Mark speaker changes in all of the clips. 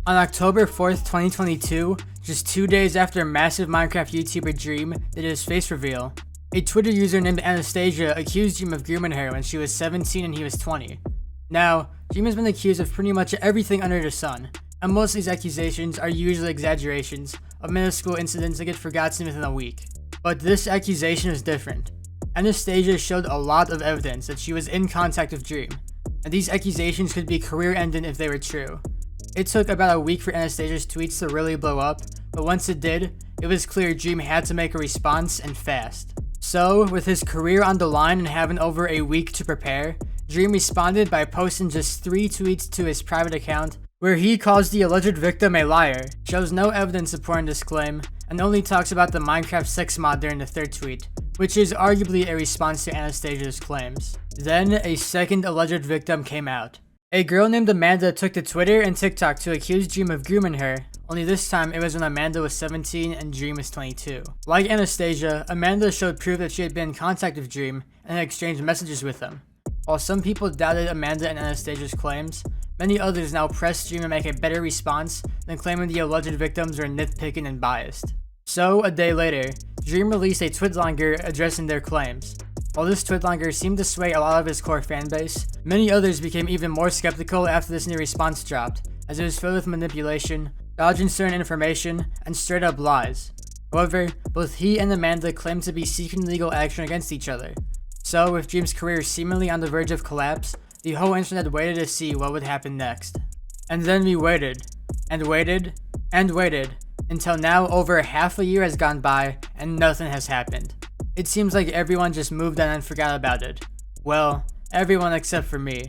Speaker 1: On October 4th, 2022, just 2 days after massive Minecraft YouTuber Dream did his face reveal, a Twitter user named Anastasia accused Dream of grooming her when she was 17 and he was 20. Now, Dream has been accused of pretty much everything under the sun, and most of these accusations are usually exaggerations of minuscule incidents that get forgotten within a week. But this accusation is different. Anastasia showed a lot of evidence that she was in contact with Dream, and these accusations could be career-ending if they were true. It took about a week for Anastasia's tweets to really blow up, but once it did, it was clear Dream had to make a response, and fast. So, with his career on the line and having over a week to prepare, Dream responded by posting just 3 tweets to his private account, where he calls the alleged victim a liar, shows no evidence supporting this claim, and only talks about the Minecraft sex mod during the 3rd tweet, which is arguably a response to Anastasia's claims. Then, a second alleged victim came out. A girl named Amanda took to Twitter and TikTok to accuse Dream of grooming her, only this time it was when Amanda was 17 and Dream was 22. Like Anastasia, Amanda showed proof that she had been in contact with Dream and had exchanged messages with him. While some people doubted Amanda and Anastasia's claims, many others now pressed Dream to make a better response than claiming the alleged victims were nitpicking and biased. So, a day later, Dream released a twitlonger addressing their claims. While this twitlonger seemed to sway a lot of his core fanbase, many others became even more skeptical after this new response dropped, as it was filled with manipulation, dodging certain information, and straight up lies. However, both he and Amanda claimed to be seeking legal action against each other. So, with Dream's career seemingly on the verge of collapse, the whole internet waited to see what would happen next. And then we waited, and waited, and waited, until now over half a year has gone by and nothing has happened. It seems like everyone just moved on and forgot about it. Well, everyone except for me.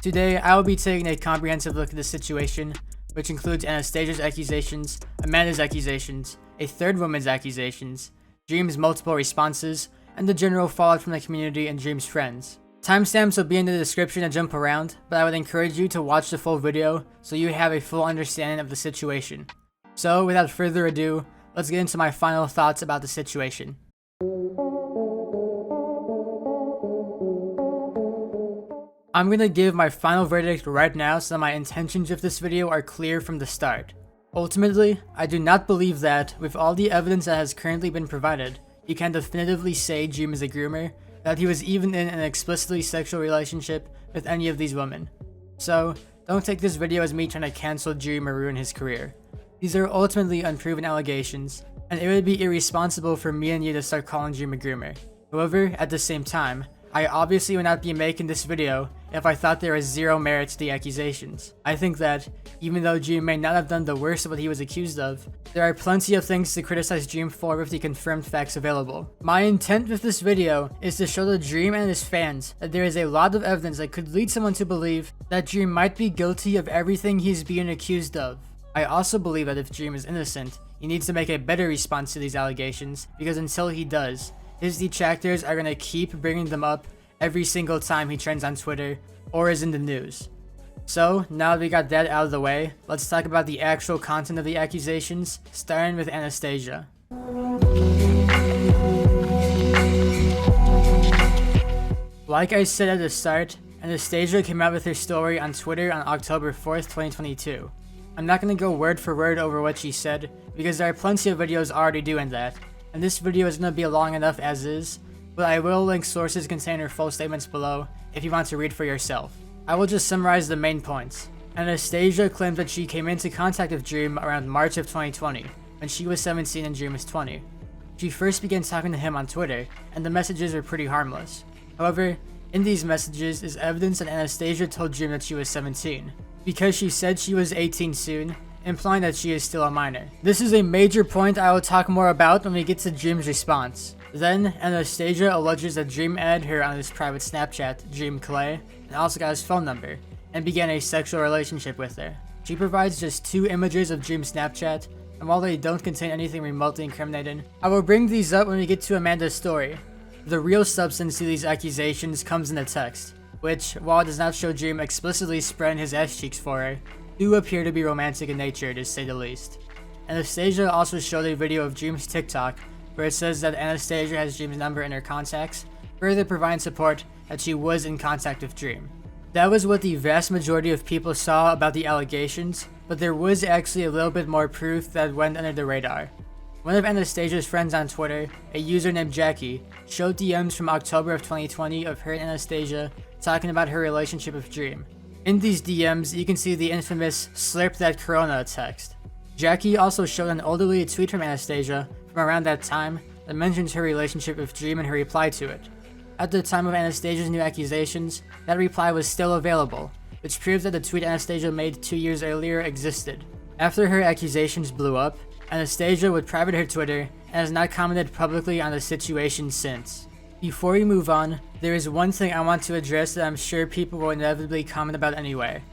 Speaker 1: Today, I will be taking a comprehensive look at the situation, which includes Anastasia's accusations, Amanda's accusations, a third woman's accusations, Dream's multiple responses, and the general fallout from the community and Dream's friends. Timestamps will be in the description to jump around, but I would encourage you to watch the full video so you have a full understanding of the situation. So, without further ado, let's get into my final thoughts about the situation. I'm going to give my final verdict right now so that my intentions with this video are clear from the start. Ultimately, I do not believe that, with all the evidence that has currently been provided, you can definitively say Dream is a groomer, that he was even in an explicitly sexual relationship with any of these women. So, don't take this video as me trying to cancel Dream or ruin his career. These are ultimately unproven allegations, and it would be irresponsible for me and you to start calling Dream a groomer. However, at the same time, I obviously would not be making this video if I thought there was zero merit to the accusations. I think that, even though Dream may not have done the worst of what he was accused of, there are plenty of things to criticize Dream for with the confirmed facts available. My intent with this video is to show the Dream and his fans that there is a lot of evidence that could lead someone to believe that Dream might be guilty of everything he's being accused of. I also believe that if Dream is innocent, he needs to make a better response to these allegations, because until he does, his detractors are going to keep bringing them up every single time he trends on Twitter or is in the news. So, now that we got that out of the way, let's talk about the actual content of the accusations, starting with Anastasia. Like I said at the start, Anastasia came out with her story on Twitter on October 4th, 2022. I'm not going to go word for word over what she said, because there are plenty of videos already doing that, and this video is going to be long enough as is, but I will link sources containing her full statements below if you want to read for yourself. I will just summarize the main points. Anastasia claims that she came into contact with Dream around March of 2020, when she was 17 and Dream was 20. She first began talking to him on Twitter, and the messages were pretty harmless. However, in these messages is evidence that Anastasia told Dream that she was 17, because she said she was 18 soon, implying that she is still a minor. This is a major point I will talk more about when we get to Dream's response. Then, Anastasia alleges that Dream added her on his private Snapchat, Dream Clay, and also got his phone number, and began a sexual relationship with her. She provides just 2 images of Dream's Snapchat, and while they don't contain anything remotely incriminating, I will bring these up when we get to Amanda's story. The real substance to these accusations comes in the text, which, while it does not show Dream explicitly spreading his ass cheeks for her, do appear to be romantic in nature, to say the least. Anastasia also showed a video of Dream's TikTok where it says that Anastasia has Dream's number in her contacts, further providing support that she was in contact with Dream. That was what the vast majority of people saw about the allegations, but there was actually a little bit more proof that went under the radar. One of Anastasia's friends on Twitter, a user named Jackie, showed DMs from October of 2020 of her and Anastasia talking about her relationship with Dream. In these DMs, you can see the infamous "slurp that corona" text. Jackie also showed an old deleted tweet from Anastasia from around that time that mentions her relationship with Dream and her reply to it. At the time of Anastasia's new accusations, that reply was still available, which proves that the tweet Anastasia made 2 years earlier existed. After her accusations blew up, Anastasia would private her Twitter and has not commented publicly on the situation since. Before we move on, there is one thing I want to address that I'm sure people will inevitably comment about anyway.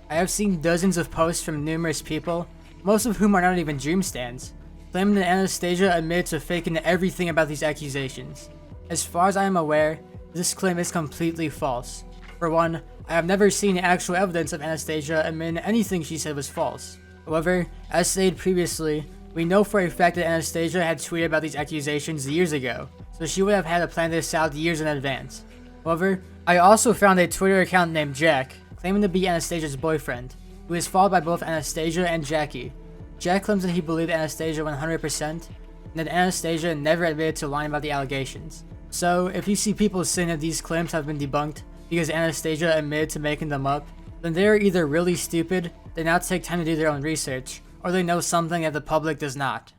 Speaker 1: I have seen dozens of posts from numerous people, most of whom are not even Dream stans, claiming that Anastasia admitted to faking everything about these accusations. As far as I am aware, this claim is completely false. For one, I have never seen actual evidence of Anastasia admitting anything she said was false. However, as stated previously, we know for a fact that Anastasia had tweeted about these accusations years ago, so she would have had to plan this out years in advance. However, I also found a Twitter account named Jack, claiming to be Anastasia's boyfriend, who is followed by both Anastasia and Jackie. Jack claims that he believed Anastasia 100%, and that Anastasia never admitted to lying about the allegations. So, if you see people saying that these claims have been debunked because Anastasia admitted to making them up, then they are either really stupid, they not take time to do their own research, or they know something that the public does not.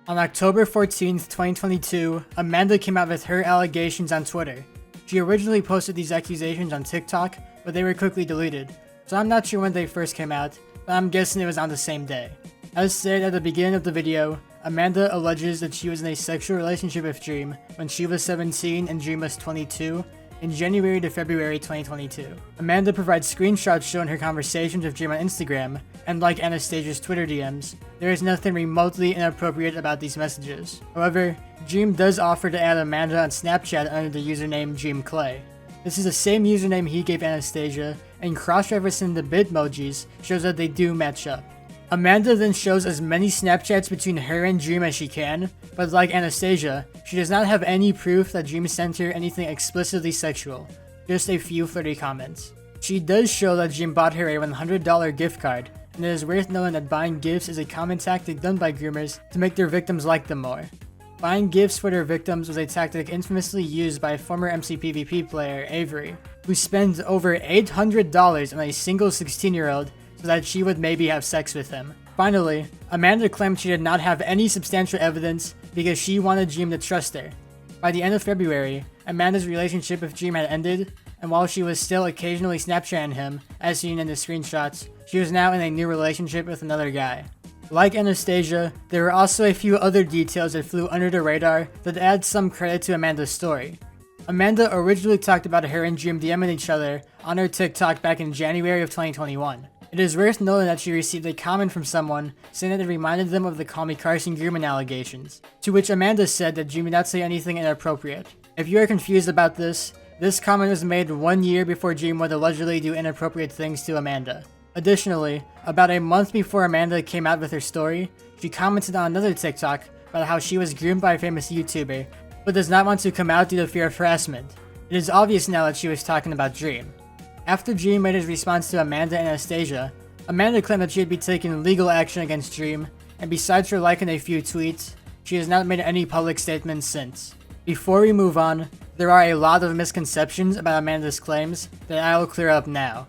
Speaker 1: On October 14th, 2022, Amanda came out with her allegations on Twitter. She originally posted these accusations on TikTok, but they were quickly deleted, so I'm not sure when they first came out, but I'm guessing it was on the same day. As said at the beginning of the video, Amanda alleges that she was in a sexual relationship with Dream when she was 17 and Dream was 22, in January to February 2022. Amanda provides screenshots showing her conversations with Dream on Instagram, and like Anastasia's Twitter DMs, there is nothing remotely inappropriate about these messages. However, Dream does offer to add Amanda on Snapchat under the username DreamClay. This is the same username he gave Anastasia, and cross-referencing the Bitmojis shows that they do match up. Amanda then shows as many Snapchats between her and Dream as she can, but like Anastasia, she does not have any proof that Dream sent her anything explicitly sexual, just a few flirty comments. She does show that Dream bought her a $100 gift card, and it is worth knowing that buying gifts is a common tactic done by groomers to make their victims like them more. Buying gifts for their victims was a tactic infamously used by former MCPVP player Avery, who spent over $800 on a single 16-year-old so that she would maybe have sex with him. Finally, Amanda claimed she did not have any substantial evidence because she wanted Dream to trust her. By the end of February, Amanda's relationship with Dream had ended, and while she was still occasionally Snapchatting him, as seen in the screenshots, she was now in a new relationship with another guy. Like Anastasia, there were also a few other details that flew under the radar that add some credit to Amanda's story. Amanda originally talked about her and Dream DMing each other on her TikTok back in January of 2021. It is worth noting that she received a comment from someone saying that it reminded them of the Call Me Carson grooming allegations, to which Amanda said that Dream did not say anything inappropriate. If you are confused about this comment was made 1 year before Dream would allegedly do inappropriate things to Amanda. Additionally, about a month before Amanda came out with her story, she commented on another TikTok about how she was groomed by a famous YouTuber, but does not want to come out due to fear of harassment. It is obvious now that she was talking about Dream. After Dream made his response to Amanda and Anastasia, Amanda claimed that she would be taking legal action against Dream, and besides her liking a few tweets, she has not made any public statements since. Before we move on, there are a lot of misconceptions about Amanda's claims that I will clear up now.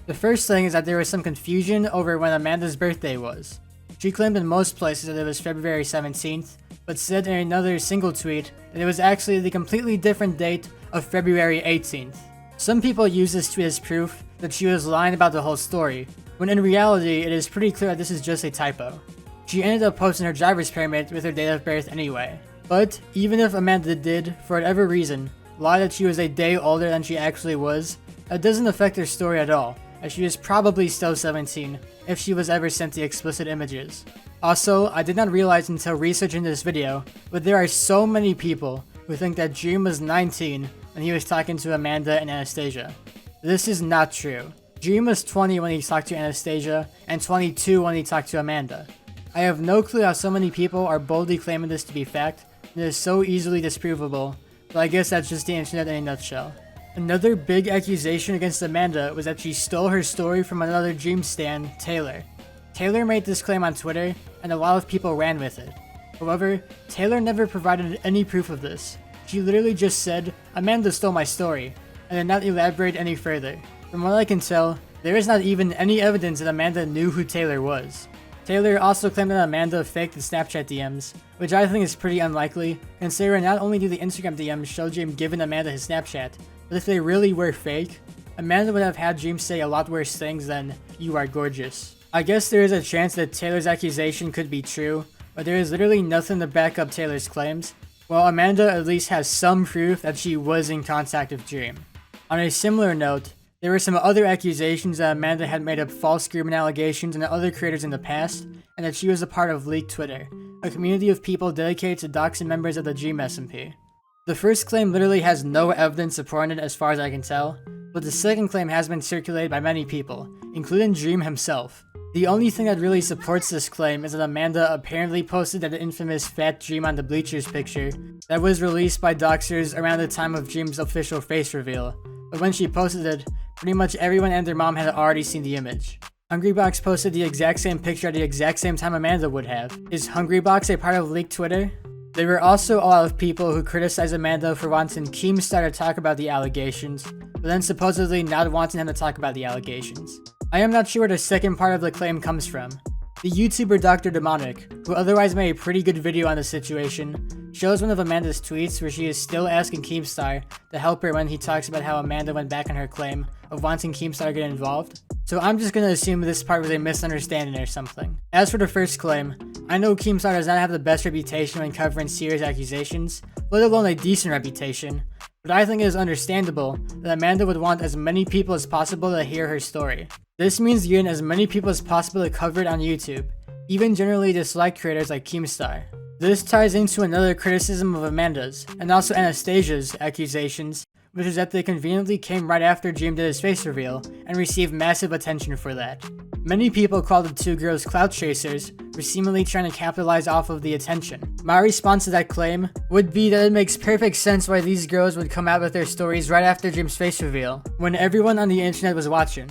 Speaker 1: The first thing is that there was some confusion over when Amanda's birthday was. She claimed in most places that it was February 17th, but said in another single tweet that it was actually the completely different date of February 18th. Some people use this tweet as proof that she was lying about the whole story, when in reality it is pretty clear that this is just a typo. She ended up posting her driver's permit with her date of birth anyway. But even if Amanda did, for whatever reason, lie that she was a day older than she actually was, that doesn't affect her story at all, as she is probably still 17 if she was ever sent the explicit images. Also, I did not realize until researching this video, but there are so many people who think that Dream was 19 when he was talking to Amanda and Anastasia. This is not true. Dream was 20 when he talked to Anastasia, and 22 when he talked to Amanda. I have no clue how so many people are boldly claiming this to be fact, and it is so easily disprovable, but I guess that's just the internet in a nutshell. Another big accusation against Amanda was that she stole her story from another Dream stan, Taylor. Taylor made this claim on Twitter, and a lot of people ran with it. However, Taylor never provided any proof of this. She literally just said, "Amanda stole my story," and did not elaborate any further. From what I can tell, there is not even any evidence that Amanda knew who Taylor was. Taylor also claimed that Amanda faked the Snapchat DMs, which I think is pretty unlikely, considering not only do the Instagram DMs show Dream giving Amanda his Snapchat, but if they really were fake, Amanda would have had Dream say a lot worse things than, "You are gorgeous." I guess there is a chance that Taylor's accusation could be true, but there is literally nothing to back up Taylor's claims, while Amanda at least has some proof that she was in contact with Dream. On a similar note, there were some other accusations that Amanda had made up false grooming allegations on other creators in the past, and that she was a part of Leaked Twitter, a community of people dedicated to doxing members of the Dream SMP. The first claim literally has no evidence supporting it as far as I can tell, but the second claim has been circulated by many people, including Dream himself. The only thing that really supports this claim is that Amanda apparently posted that infamous fat Dream on the bleachers picture that was released by doxers around the time of Dream's official face reveal, but when she posted it, pretty much everyone and their mom had already seen the image. Hungrybox posted the exact same picture at the exact same time Amanda would have. Is Hungrybox a part of Leaked Twitter? There were also a lot of people who criticized Amanda for wanting Keemstar to talk about the allegations, but then supposedly not wanting him to talk about the allegations. I am not sure where the second part of the claim comes from. The YouTuber Dr. Demonic, who otherwise made a pretty good video on the situation, shows one of Amanda's tweets where she is still asking Keemstar to help her when he talks about how Amanda went back on her claim of wanting Keemstar to get involved. So I'm just gonna assume this part was a misunderstanding or something. As for the first claim, I know Keemstar does not have the best reputation when covering serious accusations, let alone a decent reputation, but I think it is understandable that Amanda would want as many people as possible to hear her story. This means getting as many people as possible to cover it on YouTube, even generally disliked creators like Keemstar. This ties into another criticism of Amanda's, and also Anastasia's, accusations, which is that they conveniently came right after Dream did his face reveal, and received massive attention for that. Many people called the two girls clout chasers for seemingly trying to capitalize off of the attention. My response to that claim would be that it makes perfect sense why these girls would come out with their stories right after Dream's face reveal, when everyone on the internet was watching.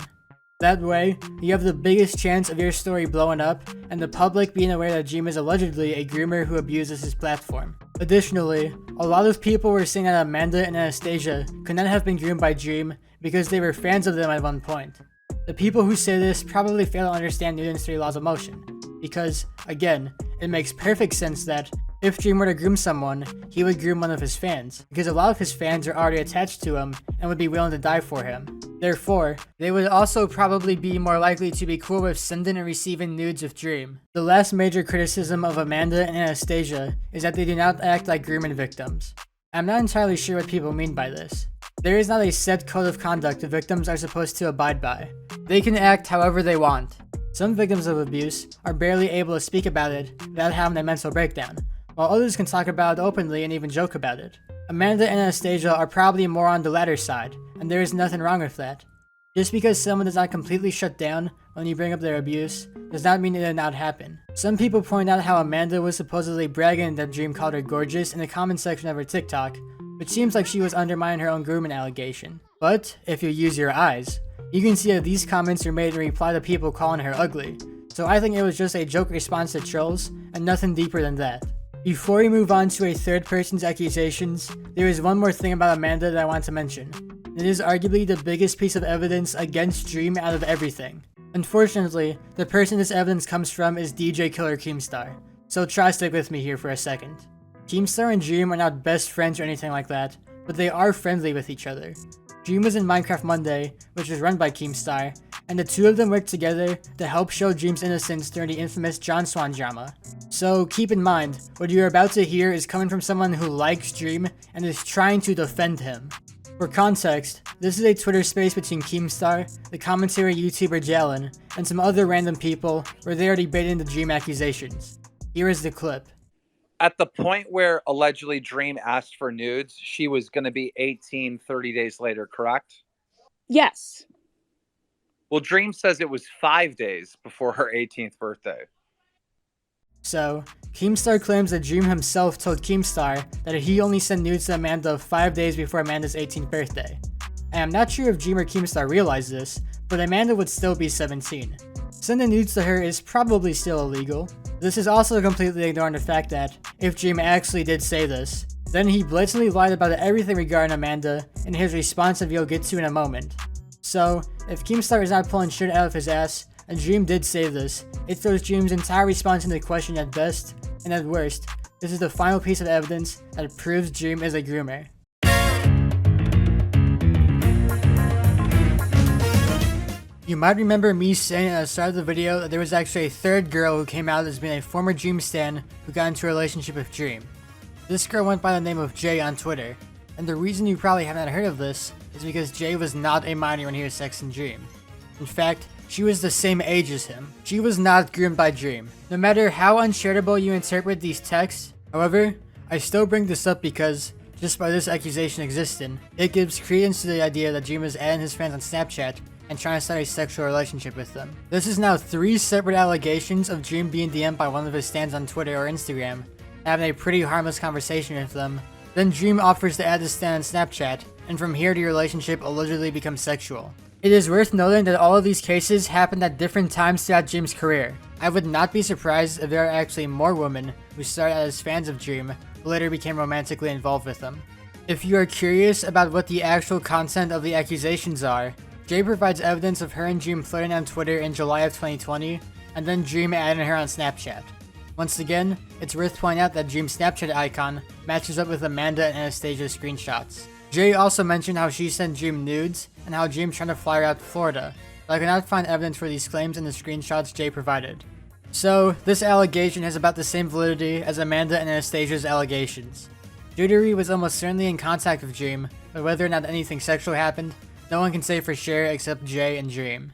Speaker 1: That way, you have the biggest chance of your story blowing up, and the public being aware that Dream is allegedly a groomer who abuses his platform. Additionally, a lot of people were saying that Amanda and Anastasia could not have been groomed by Dream because they were fans of them at one point. The people who say this probably fail to understand Newton's 3 laws of motion, because, again, it makes perfect sense that if Dream were to groom someone, he would groom one of his fans, because a lot of his fans are already attached to him and would be willing to die for him. Therefore, they would also probably be more likely to be cool with sending and receiving nudes with Dream. The last major criticism of Amanda and Anastasia is that they do not act like grooming victims. I'm not entirely sure what people mean by this. There is not a set code of conduct the victims are supposed to abide by. They can act however they want. Some victims of abuse are barely able to speak about it without having a mental breakdown, while others can talk about it openly and even joke about it. Amanda and Anastasia are probably more on the latter side, and there is nothing wrong with that. Just because someone does not completely shut down when you bring up their abuse, does not mean it did not happen. Some people point out how Amanda was supposedly bragging that Dream called her gorgeous in the comment section of her TikTok, which seems like she was undermining her own grooming allegation. But, if you use your eyes, you can see that these comments are made in reply to people calling her ugly, so I think it was just a joke response to trolls, and nothing deeper than that. Before we move on to a third person's accusations, there is one more thing about Amanda that I want to mention. It is arguably the biggest piece of evidence against Dream out of everything. Unfortunately, the person this evidence comes from is DJ Killer Keemstar, so try to stick with me here for a second. Keemstar and Dream are not best friends or anything like that, but they are friendly with each other. Dream was in Minecraft Monday, which is run by Keemstar, and the two of them worked together to help show Dream's innocence during the infamous John Swan drama. So keep in mind, what you're about to hear is coming from someone who likes Dream and is trying to defend him. For context, this is a Twitter space between Keemstar, the commentary YouTuber Jalen, and some other random people where they are debating the Dream accusations. Here is the clip.
Speaker 2: At the point where allegedly Dream asked for nudes, she was going to be 18 30 days later, correct?
Speaker 3: Yes.
Speaker 2: Well, Dream says it was 5 days before her 18th birthday.
Speaker 1: So, Keemstar claims that Dream himself told Keemstar that he only sent nudes to Amanda 5 days before Amanda's 18th birthday. and I'm not sure if Dream or Keemstar realized this, but Amanda would still be 17. Sending nudes to her is probably still illegal. This is also completely ignoring the fact that, if Dream actually did say this, then he blatantly lied about everything regarding Amanda in his response that we'll get to in a moment. So, if Keemstar is not pulling shit out of his ass, and Dream did say this, it throws Dream's entire response into question at best, and at worst, this is the final piece of evidence that proves Dream is a groomer. You might remember me saying at the start of the video that there was actually a third girl who came out as being a former Dream stan who got into a relationship with Dream. This girl went by the name of Jay on Twitter, and the reason you probably haven't heard of this is because Jay was not a minor when he was sexting Dream. In fact, she was the same age as him. She was not groomed by Dream. No matter how uncharitable you interpret these texts, however, I still bring this up because, just by this accusation existing, it gives credence to the idea that Dream is adding his friends on Snapchat and trying to start a sexual relationship with them. This is now 3 separate allegations of Dream being DM'd by one of his stans on Twitter or Instagram, having a pretty harmless conversation with them. Then Dream offers to add the stan on Snapchat, and from here the relationship allegedly becomes sexual. It is worth noting that all of these cases happened at different times throughout Dream's career. I would not be surprised if there are actually more women who started out as fans of Dream, who later became romantically involved with him. If you are curious about what the actual content of the accusations are, Jay provides evidence of her and Dream flirting on Twitter in July of 2020, and then Dream adding her on Snapchat. Once again, it's worth pointing out that Dream's Snapchat icon matches up with Amanda and Anastasia's screenshots. Jay also mentioned how she sent Dream nudes, and how Dream tried to fly her out to Florida, but I could not find evidence for these claims in the screenshots Jay provided. So, this allegation has about the same validity as Amanda and Anastasia's allegations. Jaydiarie was almost certainly in contact with Dream, but whether or not anything sexual happened, no one can say for sure except Jay and Dream.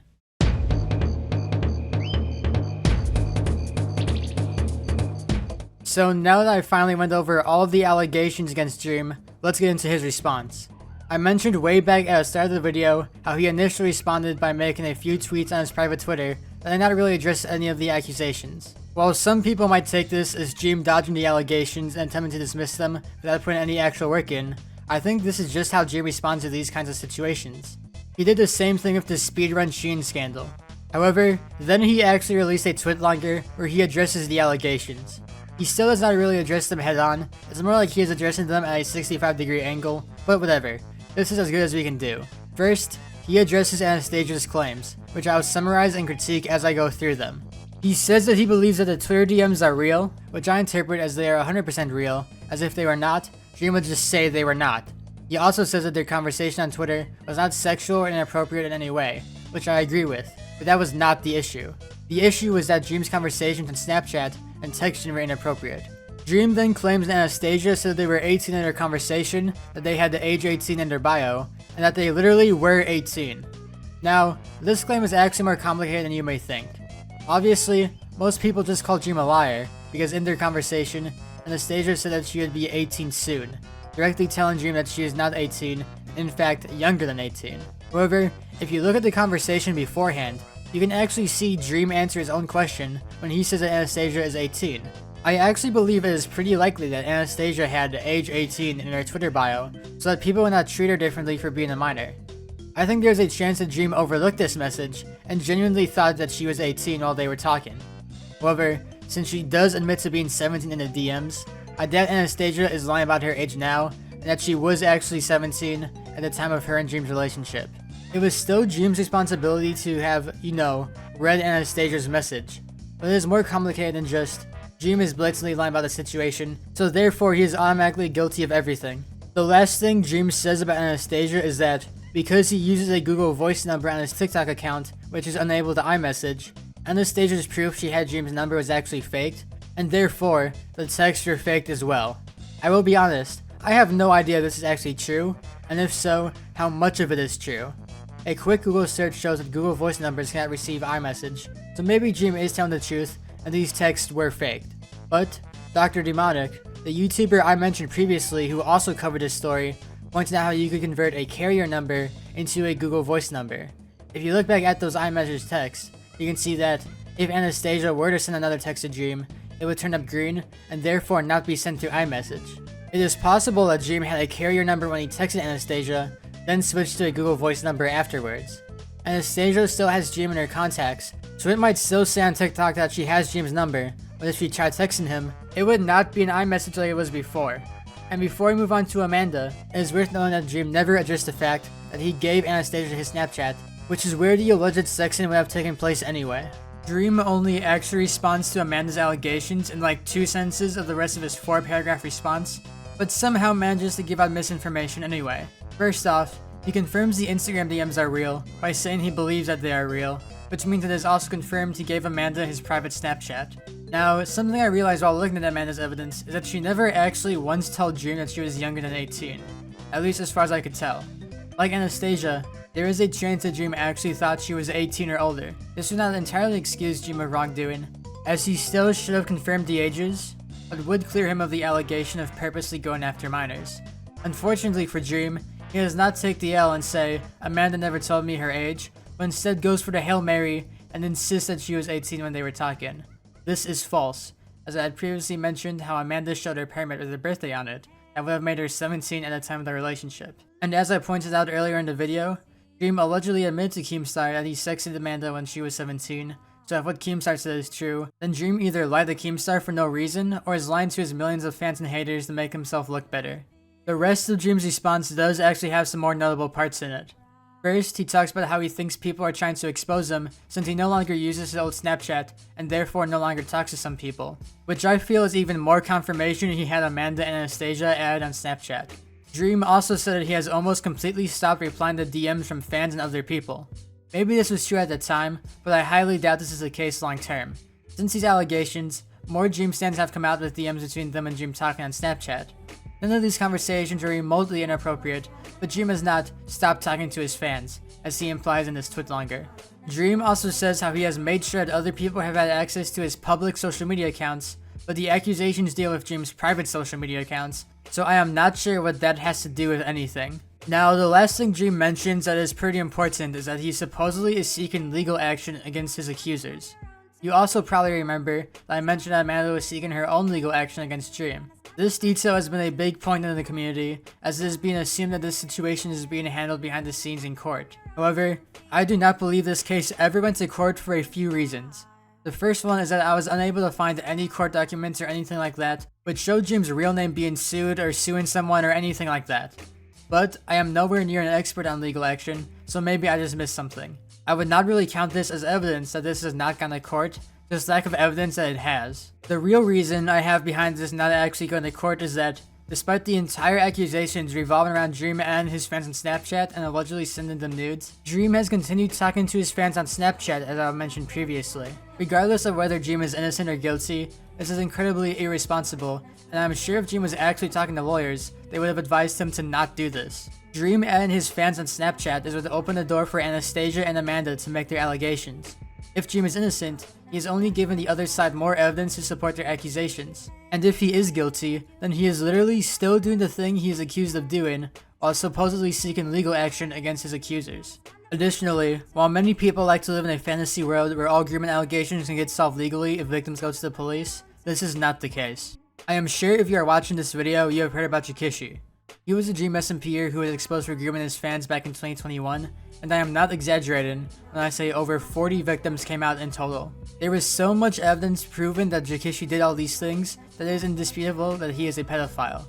Speaker 1: So now that I finally went over all of the allegations against Dream, let's get into his response. I mentioned way back at the start of the video how he initially responded by making a few tweets on his private Twitter that did not really address any of the accusations. While some people might take this as Dream dodging the allegations and attempting to dismiss them without putting any actual work in, I think this is just how Dream responds to these kinds of situations. He did the same thing with the speedrun Shein scandal. However, then he actually released a twitlonger where he addresses the allegations. He still does not really address them head on, it's more like he is addressing them at a 65-degree angle, but whatever, this is as good as we can do. First, he addresses Anastasia's claims, which I will summarize and critique as I go through them. He says that he believes that the Twitter DMs are real, which I interpret as they are 100% real, as if they were not, Dream would just say they were not. He also says that their conversation on Twitter was not sexual or inappropriate in any way, which I agree with, but that was not the issue. The issue was that Dream's conversations on Snapchat and texting were inappropriate. Dream then claims that Anastasia said they were 18 in their conversation, that they had the age 18 in their bio, and that they literally were 18. Now, this claim is actually more complicated than you may think. Obviously, most people just call Dream a liar, because in their conversation, Anastasia said that she would be 18 soon, directly telling Dream that she is not 18, in fact, younger than 18. However, if you look at the conversation beforehand, you can actually see Dream answer his own question when he says that Anastasia is 18. I actually believe it is pretty likely that Anastasia had age 18 in her Twitter bio, so that people would not treat her differently for being a minor. I think there's a chance that Dream overlooked this message and genuinely thought that she was 18 while they were talking. However, since she does admit to being 17 in the DMs, I doubt Anastasia is lying about her age now, and that she was actually 17 at the time of her and Dream's relationship. It was still Dream's responsibility to have, read Anastasia's message, but it is more complicated than just, Dream is blatantly lying about the situation, so therefore he is automatically guilty of everything. The last thing Dream says about Anastasia is that, because he uses a Google Voice number on his TikTok account, which is unable to iMessage, Anastasia's proof she had Dream's number was actually faked, and therefore, the texts were faked as well. I will be honest, I have no idea if this is actually true, and if so, how much of it is true. A quick Google search shows that Google Voice numbers cannot receive iMessage, so maybe Dream is telling the truth, and these texts were faked. But, Dr. Demonic, the YouTuber I mentioned previously who also covered this story, pointed out how you could convert a carrier number into a Google Voice number. If you look back at those iMessage texts, you can see that if Anastasia were to send another text to Dream, it would turn up green and therefore not be sent through iMessage. It is possible that Dream had a carrier number when he texted Anastasia, then switched to a Google Voice number afterwards. Anastasia still has Dream in her contacts, so it might still say on TikTok that she has Dream's number, but if she tried texting him, it would not be an iMessage like it was before. And before we move on to Amanda, it is worth knowing that Dream never addressed the fact that he gave Anastasia his Snapchat, which is where the alleged sexting would have taken place anyway. Dream only actually responds to Amanda's allegations in like 2 sentences of the rest of his 4-paragraph response, but somehow manages to give out misinformation anyway. First off, he confirms the Instagram DMs are real by saying he believes that they are real, which means it is also confirmed he gave Amanda his private Snapchat. Now, something I realized while looking at Amanda's evidence is that she never actually once told Dream that she was younger than 18, at least as far as I could tell. Like Anastasia, there is a chance that Dream actually thought she was 18 or older. This would not entirely excuse Dream of wrongdoing, as he still should have confirmed the ages, but would clear him of the allegation of purposely going after minors. Unfortunately for Dream, he does not take the L and say, Amanda never told me her age, but instead goes for the Hail Mary and insists that she was 18 when they were talking. This is false, as I had previously mentioned how Amanda showed her permit with her birthday on it, that would have made her 17 at the time of the relationship. And as I pointed out earlier in the video, Dream allegedly admitted to Keemstar that he sexted Amanda when she was 17, so if what Keemstar said is true, then Dream either lied to Keemstar for no reason, or is lying to his millions of fans and haters to make himself look better. The rest of Dream's response does actually have some more notable parts in it. First, he talks about how he thinks people are trying to expose him since he no longer uses his old Snapchat and therefore no longer talks to some people, which I feel is even more confirmation he had Amanda and Anastasia added on Snapchat. Dream also said that he has almost completely stopped replying to DMs from fans and other people. Maybe this was true at the time, but I highly doubt this is the case long term. Since these allegations, more Dream stans have come out with DMs between them and Dream talking on Snapchat. None of these conversations are remotely inappropriate, but Dream has not stopped talking to his fans, as he implies in this tweet longer. Dream also says how he has made sure that other people have had access to his public social media accounts, but the accusations deal with Dream's private social media accounts, so I am not sure what that has to do with anything. Now, the last thing Dream mentions that is pretty important is that he supposedly is seeking legal action against his accusers. You also probably remember that I mentioned that Amanda was seeking her own legal action against Dream. This detail has been a big point in the community, as it is being assumed that this situation is being handled behind the scenes in court. However, I do not believe this case ever went to court for a few reasons. The first one is that I was unable to find any court documents or anything like that which showed Dream's real name being sued or suing someone or anything like that. But I am nowhere near an expert on legal action, so maybe I just missed something. I would not really count this as evidence that this has not gone to court, just lack of evidence that it has. The real reason I have behind this not actually going to court is that, despite the entire accusations revolving around Dream and his fans on Snapchat and allegedly sending them nudes, Dream has continued talking to his fans on Snapchat as I mentioned previously. Regardless of whether Dream is innocent or guilty, this is incredibly irresponsible, and I'm sure if Dream was actually talking to lawyers, they would have advised him to not do this. Dream and his fans on Snapchat is what opened the door for Anastasia and Amanda to make their allegations. If Dream is innocent, he has only given the other side more evidence to support their accusations. And if he is guilty, then he is literally still doing the thing he is accused of doing, while supposedly seeking legal action against his accusers. Additionally, while many people like to live in a fantasy world where all grooming allegations can get solved legally if victims go to the police, this is not the case. I am sure if you are watching this video, you have heard about Jaydiarie. He was a Dream SMPer who was exposed for grooming his fans back in 2021, and I am not exaggerating when I say over 40 victims came out in total. There was so much evidence proving that Jaydiarie did all these things that it is indisputable that he is a pedophile.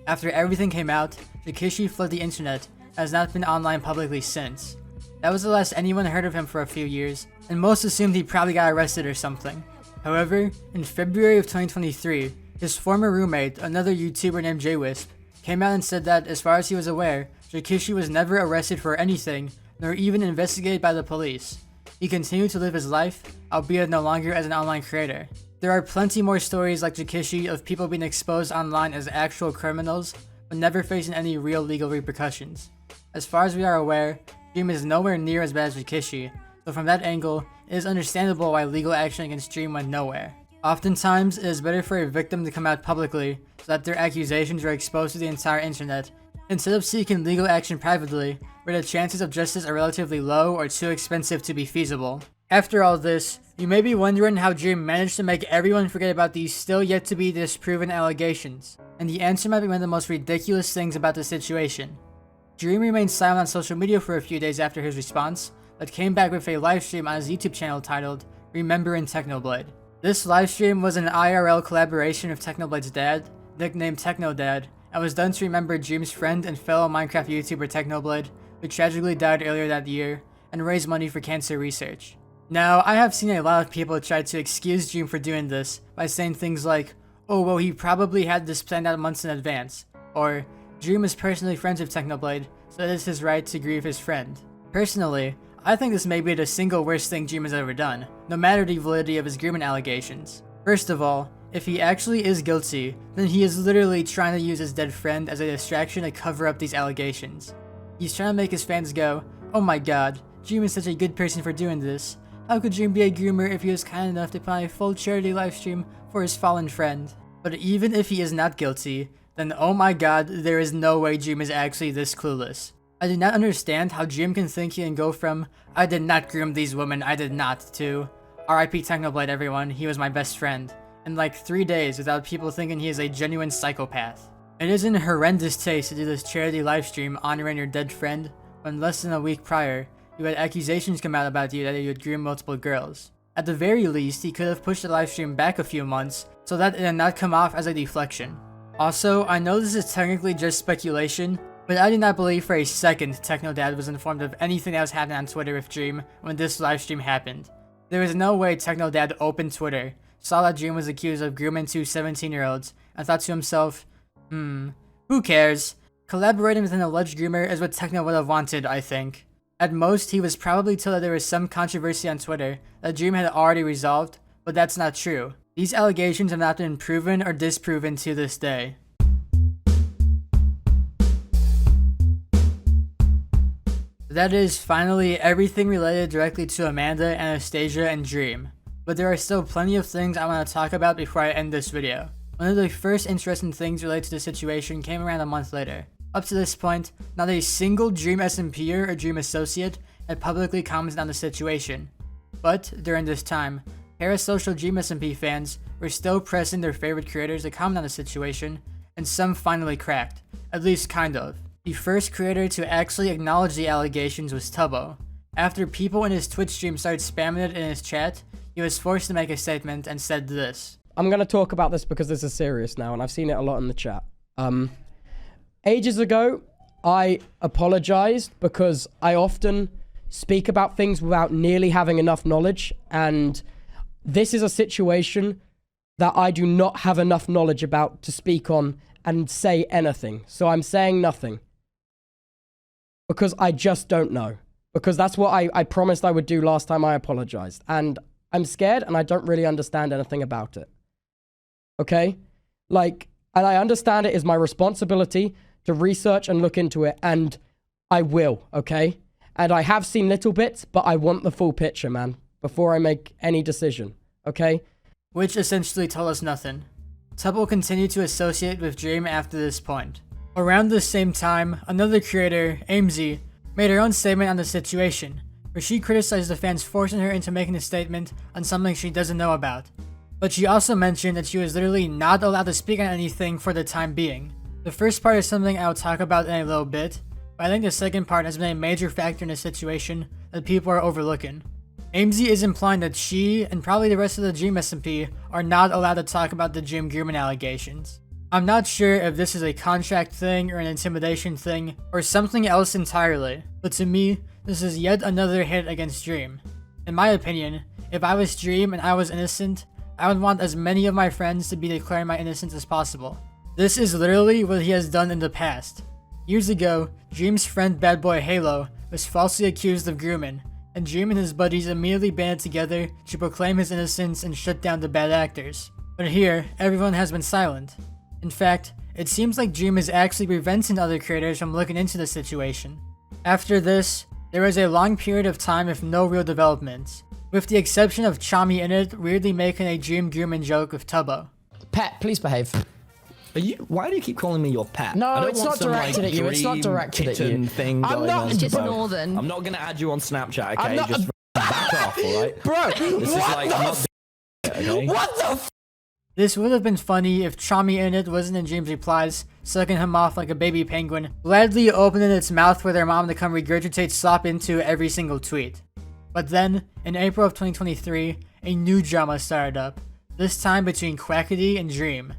Speaker 1: After everything came out, Jaydiarie fled the internet and has not been online publicly since. That was the last anyone heard of him for a few years, and most assumed he probably got arrested or something. However, in February of 2023, his former roommate, another YouTuber named JWisp, came out and said that, as far as he was aware, Jaydiarie was never arrested for anything, nor even investigated by the police. He continued to live his life, albeit no longer as an online creator. There are plenty more stories like Jaydiarie of people being exposed online as actual criminals, but never facing any real legal repercussions. As far as we are aware, Dream is nowhere near as bad as Jaydiarie, so from that angle, it is understandable why legal action against Dream went nowhere. Oftentimes, it is better for a victim to come out publicly so that their accusations are exposed to the entire internet, instead of seeking legal action privately, where the chances of justice are relatively low or too expensive to be feasible. After all this, you may be wondering how Dream managed to make everyone forget about these still yet to be disproven allegations, and the answer might be one of the most ridiculous things about the situation. Dream remained silent on social media for a few days after his response, but came back with a livestream on his YouTube channel titled Remembering Technoblade. This livestream was an IRL collaboration with Technoblade's dad, nicknamed TechnoDad, and was done to remember Dream's friend and fellow Minecraft YouTuber Technoblade, who tragically died earlier that year, and raise money for cancer research. Now, I have seen a lot of people try to excuse Dream for doing this by saying things like, oh well, he probably had this planned out months in advance, or Dream is personally friends with Technoblade, so it is his right to grieve his friend. Personally, I think this may be the single worst thing Dream has ever done, no matter the validity of his grooming allegations. First of all, if he actually is guilty, then he is literally trying to use his dead friend as a distraction to cover up these allegations. He's trying to make his fans go, oh my god, Dream is such a good person for doing this. How could Dream be a groomer if he was kind enough to put on a full charity livestream for his fallen friend? But even if he is not guilty, then oh my god, there is no way Dream is actually this clueless. I do not understand how Dream can think he can go from, I did not groom these women, I did not, to, RIP Technoblade everyone, he was my best friend, in like 3 days without people thinking he is a genuine psychopath. It is in horrendous taste to do this charity livestream honoring your dead friend, when less than a week prior, you had accusations come out about you that you had groomed multiple girls. At the very least, he could have pushed the livestream back a few months, so that it did not come off as a deflection. Also, I know this is technically just speculation, but I did not believe for a second TechnoDad was informed of anything that was happening on Twitter with Dream when this livestream happened. There was no way TechnoDad opened Twitter, saw that Dream was accused of grooming 2 17-year-olds, and thought to himself, who cares? Collaborating with an alleged groomer is what Techno would have wanted, I think. At most, he was probably told that there was some controversy on Twitter that Dream had already resolved, but that's not true. These allegations have not been proven or disproven to this day. That is finally everything related directly to Amanda, Anastasia, and Dream. But there are still plenty of things I want to talk about before I end this video. One of the first interesting things related to the situation came around a month later. Up to this point, not a single Dream SMPer or Dream associate had publicly commented on the situation. But during this time, parasocial Dream SMP fans were still pressing their favorite creators to comment on the situation, and some finally cracked, at least kind of. The first creator to actually acknowledge the allegations was Tubbo. After people in his Twitch stream started spamming it in his chat, he was forced to make a statement and said this.
Speaker 3: I'm going to talk about this because this is serious now, and I've seen it a lot in the chat. Ages ago, I apologized because I often speak about things without nearly having enough knowledge, and this is a situation that I do not have enough knowledge about to speak on and say anything. So I'm saying nothing. Because I just don't know. Because that's what I promised I would do last time I apologized. And I'm scared and I don't really understand anything about it. Okay? Like, and I understand it is my responsibility to research and look into it, and I will, okay? And I have seen little bits, but I want the full picture, man, before I make any decision, okay?
Speaker 1: Which essentially told us nothing. Tubbo continued to associate with Dream after this point. Around the same time, another creator, Aimsey, made her own statement on the situation, where she criticized the fans forcing her into making a statement on something she doesn't know about. But she also mentioned that she was literally not allowed to speak on anything for the time being. The first part is something I'll talk about in a little bit, but I think the second part has been a major factor in the situation that people are overlooking. Aimsey is implying that she, and probably the rest of the Dream SMP, are not allowed to talk about the Dream grooming allegations. I'm not sure if this is a contract thing or an intimidation thing, or something else entirely, but to me, this is yet another hit against Dream. In my opinion, if I was Dream and I was innocent, I would want as many of my friends to be declaring my innocence as possible. This is literally what he has done in the past. Years ago, Dream's friend Bad Boy Halo was falsely accused of grooming, and Dream and his buddies immediately banded together to proclaim his innocence and shut down the bad actors. But here, everyone has been silent. In fact, it seems like Dream is actually preventing other creators from looking into the situation. After this, there was a long period of time with no real developments, with the exception of Chami in it weirdly making a Dream grooming joke with Tubbo.
Speaker 4: Pet, please behave.
Speaker 5: Why do you keep calling me your pet?
Speaker 4: No, it's not directed at you. It's not directed at you.
Speaker 5: I'm not.
Speaker 6: It's just northern.
Speaker 5: I'm not gonna add you on Snapchat, okay? Just back off, alright?
Speaker 4: Bro,
Speaker 5: This is like, I'm not doing it, okay?
Speaker 4: What the f?
Speaker 1: This would have been funny if Chommy in it wasn't in Dream's replies, sucking him off like a baby penguin, gladly opening its mouth for their mom to come regurgitate slop into every single tweet. But then, in April of 2023, a new drama started up, this time between Quackity and Dream.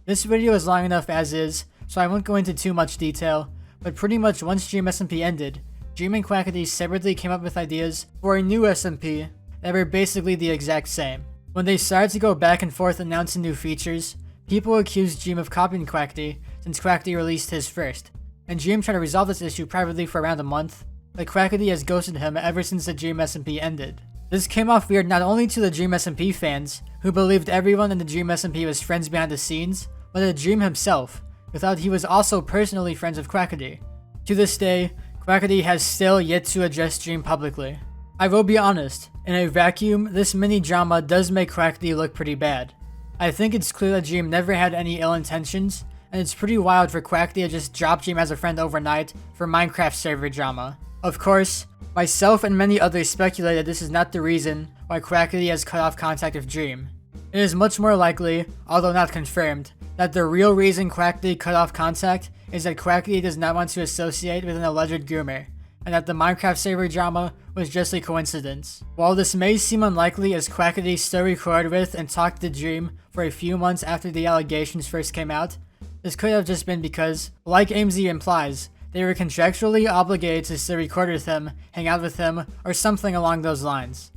Speaker 1: This video is long enough as is, so I won't go into too much detail, but pretty much once Dream SMP ended, Dream and Quackity separately came up with ideas for a new SMP that were basically the exact same. When they started to go back and forth announcing new features, people accused Dream of copying Quackity since Quackity released his first, and Dream tried to resolve this issue privately for around a month, but Quackity has ghosted him ever since the Dream SMP ended. This came off weird not only to the Dream SMP fans, who believed everyone in the Dream SMP was friends behind the scenes, but to Dream himself, who thought he was also personally friends with Quackity. To this day, Quackity has still yet to address Dream publicly. I will be honest, in a vacuum, this mini drama does make Quackity look pretty bad. I think it's clear that Dream never had any ill intentions, and it's pretty wild for Quackity to just drop Dream as a friend overnight for Minecraft server drama. Of course, myself and many others speculate that this is not the reason why Quackity has cut off contact with Dream. It is much more likely, although not confirmed, that the real reason Quackity cut off contact is that Quackity does not want to associate with an alleged groomer, and that the Minecraft server drama was just a coincidence. While this may seem unlikely as Quackity still recorded with and talked to Dream for a few months after the allegations first came out, this could have just been because, like Aimsey implies, they were contractually obligated to still record with him, hang out with him, or something along those lines.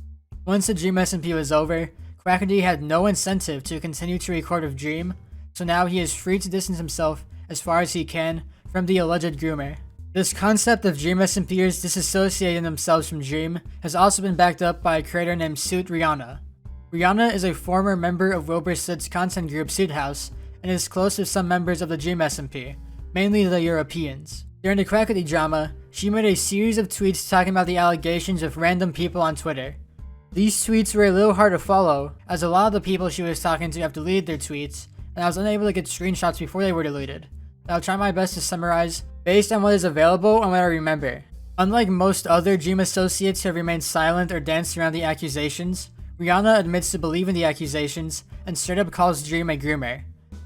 Speaker 1: Once the Dream SMP was over, Quackity had no incentive to continue to record with Dream, so now he is free to distance himself as far as he can from the alleged groomer. This concept of Dream SMPers disassociating themselves from Dream has also been backed up by a creator named SootRhana. Rihanna is a former member of Wilbur Soot's content group SootHouse and is close to some members of the Dream SMP, mainly the Europeans. During the Quackity drama, she made a series of tweets talking about the allegations of random people on Twitter. These tweets were a little hard to follow, as a lot of the people she was talking to have deleted their tweets, and I was unable to get screenshots before they were deleted. But I'll try my best to summarize based on what is available and what I remember. Unlike most other Dream associates who have remained silent or danced around the accusations, Rihanna admits to believing the accusations and straight up calls Dream a groomer.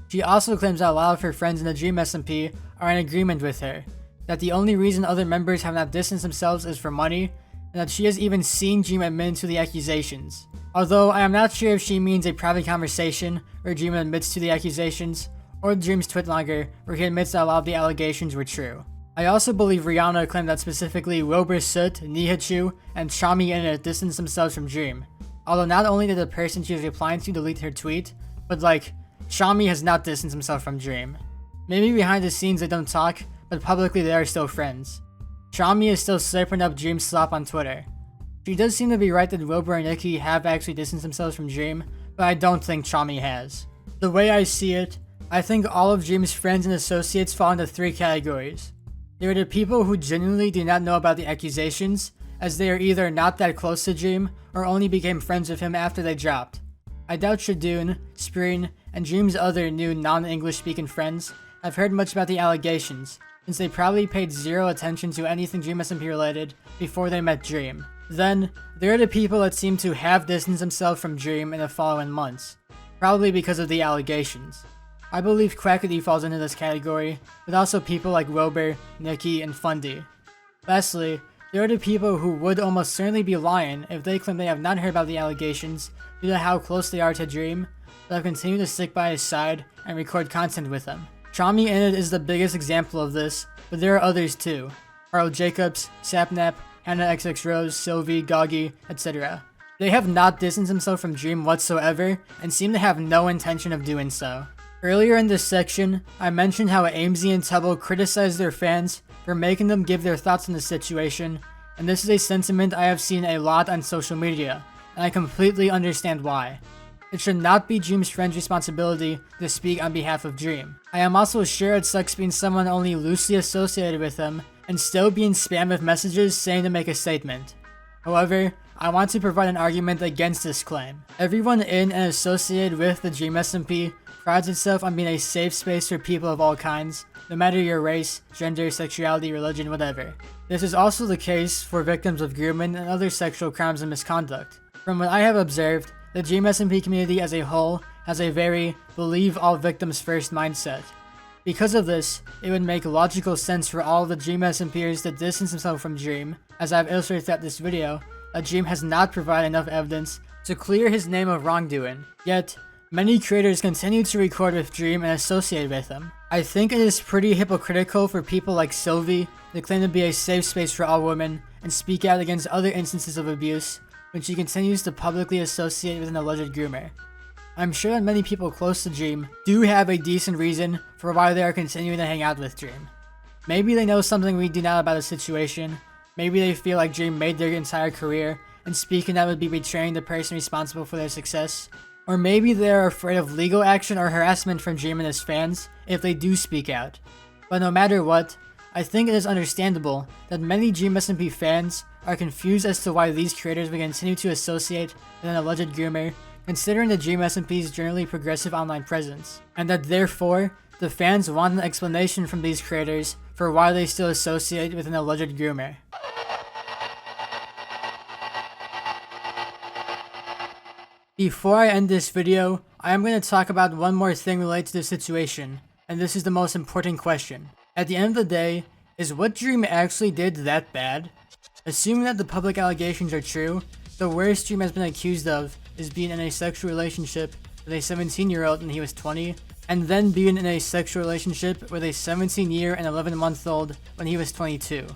Speaker 1: She also claims that a lot of her friends in the Dream SMP are in agreement with her, that the only reason other members have not distanced themselves is for money, and that she has even seen Dream admit to the accusations. Although I am not sure if she means a private conversation where Dream admits to the accusations, or Dream's twitlonger where he admits that a lot of the allegations were true. I also believe Rihanna claimed that specifically Wilbur Soot, Nihachu, and Chommy Init distanced themselves from Dream. Although not only did the person she was replying to delete her tweet, but like, Chommy has not distanced himself from Dream. Maybe behind the scenes they don't talk, but publicly they are still friends. Chommy is still slurping up Dream's slop on Twitter. She does seem to be right that Wilbur and Nikki have actually distanced themselves from Dream, but I don't think Chommy has. The way I see it, I think all of Dream's friends and associates fall into three categories. There are the people who genuinely do not know about the accusations, as they are either not that close to Dream, or only became friends with him after they dropped. I doubt Shadoon, Spreen, and Dream's other new non-English speaking friends have heard much about the allegations, since they probably paid zero attention to anything Dream SMP related before they met Dream. Then, there are the people that seem to have distanced themselves from Dream in the following months, probably because of the allegations. I believe Quackity falls into this category, but also people like Wilbur, Nikki, and Fundy. Lastly, there are the people who would almost certainly be lying if they claim they have not heard about the allegations due to how close they are to Dream, but have continued to stick by his side and record content with him. Chommy Init is the biggest example of this, but there are others too. Carl Jacobs, Sapnap, Hannah XX Rose, Sylvie, Goggy, etc. They have not distanced themselves from Dream whatsoever, and seem to have no intention of doing so. Earlier in this section, I mentioned how Aimsey and Tubbo criticized their fans for making them give their thoughts on the situation, and this is a sentiment I have seen a lot on social media, and I completely understand why. It should not be Dream's friend's responsibility to speak on behalf of Dream. I am also sure it sucks being someone only loosely associated with him, and still being spammed with messages saying to make a statement. However, I want to provide an argument against this claim. Everyone in and associated with the Dream SMP prides itself on being a safe space for people of all kinds, no matter your race, gender, sexuality, religion, whatever. This is also the case for victims of grooming and other sexual crimes and misconduct. From what I have observed, the Dream SMP community as a whole has a very believe all victims first mindset. Because of this, it would make logical sense for all the Dream SMPers to distance themselves from Dream, as I've illustrated throughout this video, that Dream has not provided enough evidence to clear his name of wrongdoing. Yet, many creators continue to record with Dream and associate with him. I think it is pretty hypocritical for people like Sylvie to claim to be a safe space for all women and speak out against other instances of abuse when she continues to publicly associate with an alleged groomer. I'm sure that many people close to Dream do have a decent reason for why they are continuing to hang out with Dream. Maybe they know something we do not about the situation, maybe they feel like Dream made their entire career and speaking out would be betraying the person responsible for their success, or maybe they are afraid of legal action or harassment from Dream and his fans if they do speak out. But no matter what, I think it is understandable that many Dream SMP fans are confused as to why these creators would continue to associate with an alleged groomer, considering the Dream SMP's generally progressive online presence, and that therefore, the fans want an explanation from these creators for why they still associate with an alleged groomer. Before I end this video, I am going to talk about one more thing related to the situation, and this is the most important question. At the end of the day, is what Dream actually did that bad? Assuming that the public allegations are true, the worst Dream has been accused of is being in a sexual relationship with a 17-year-old when he was 20, and then being in a sexual relationship with a 17-year and 11-month-old when he was 22.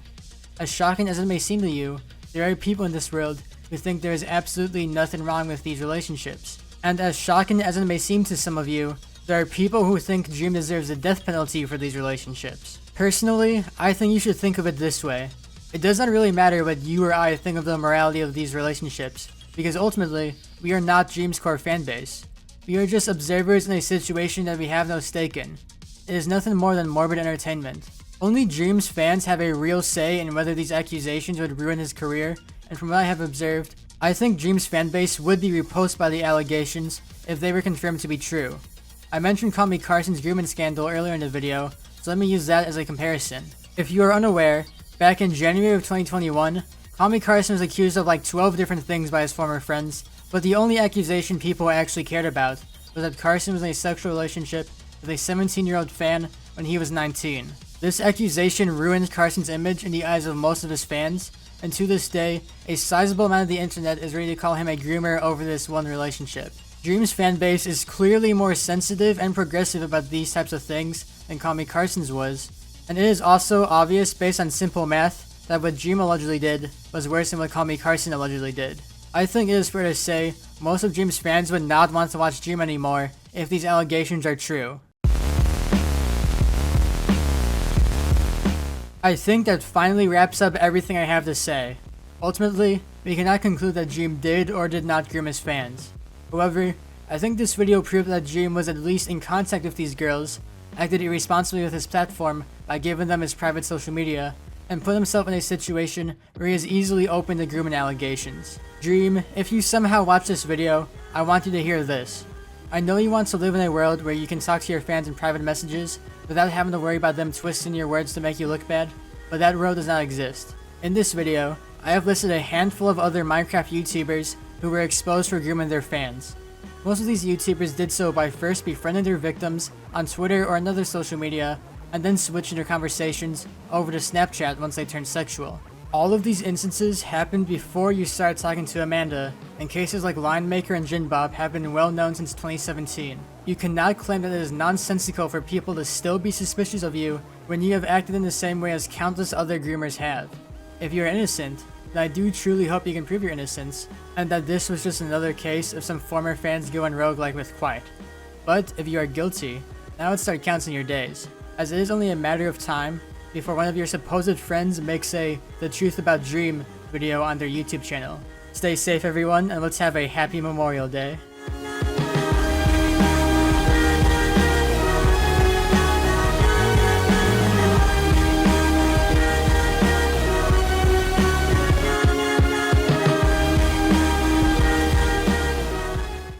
Speaker 1: As shocking as it may seem to you, there are people in this world who think there is absolutely nothing wrong with these relationships. And as shocking as it may seem to some of you, there are people who think Dream deserves a death penalty for these relationships. Personally, I think you should think of it this way. It does not really matter what you or I think of the morality of these relationships, because ultimately, we are not Dream's core fanbase. We are just observers in a situation that we have no stake in. It is nothing more than morbid entertainment. Only Dream's fans have a real say in whether these accusations would ruin his career, and from what I have observed, I think Dream's fanbase would be repulsed by the allegations if they were confirmed to be true. I mentioned Call Me Carson's grooming scandal earlier in the video, so let me use that as a comparison. If you are unaware, back in January of 2021, Call Me Carson was accused of like 12 different things by his former friends, but the only accusation people actually cared about was that Carson was in a sexual relationship with a 17-year-old fan when he was 19. This accusation ruined Carson's image in the eyes of most of his fans, and to this day, a sizable amount of the internet is ready to call him a groomer over this one relationship. Dream's fanbase is clearly more sensitive and progressive about these types of things than Call Me Carson's was, and it is also obvious based on simple math that what Dream allegedly did was worse than what Call Me Carson allegedly did. I think it is fair to say most of Dream's fans would not want to watch Dream anymore if these allegations are true. I think that finally wraps up everything I have to say. Ultimately, we cannot conclude that Dream did or did not groom his fans. However, I think this video proved that Dream was at least in contact with these girls, acted irresponsibly with his platform by giving them his private social media, and put himself in a situation where he is easily open to grooming allegations. Dream, if you somehow watch this video, I want you to hear this. I know you want to live in a world where you can talk to your fans in private messages without having to worry about them twisting your words to make you look bad, but that world does not exist. In this video, I have listed a handful of other Minecraft YouTubers who were exposed for grooming their fans. Most of these YouTubers did so by first befriending their victims on Twitter or another social media, and then switching their conversations over to Snapchat once they turned sexual. All of these instances happened before you started talking to Amanda, and cases like Linemaker and Jinbob have been well known since 2017. You cannot claim that it is nonsensical for people to still be suspicious of you when you have acted in the same way as countless other groomers have. If you are innocent, then I do truly hope you can prove your innocence, and that this was just another case of some former fans going rogue like with Quiet. But if you are guilty, then I would start counting your days, as it is only a matter of time before one of your supposed friends makes a The Truth About Dream video on their YouTube channel. Stay safe everyone, and let's have a happy Memorial Day.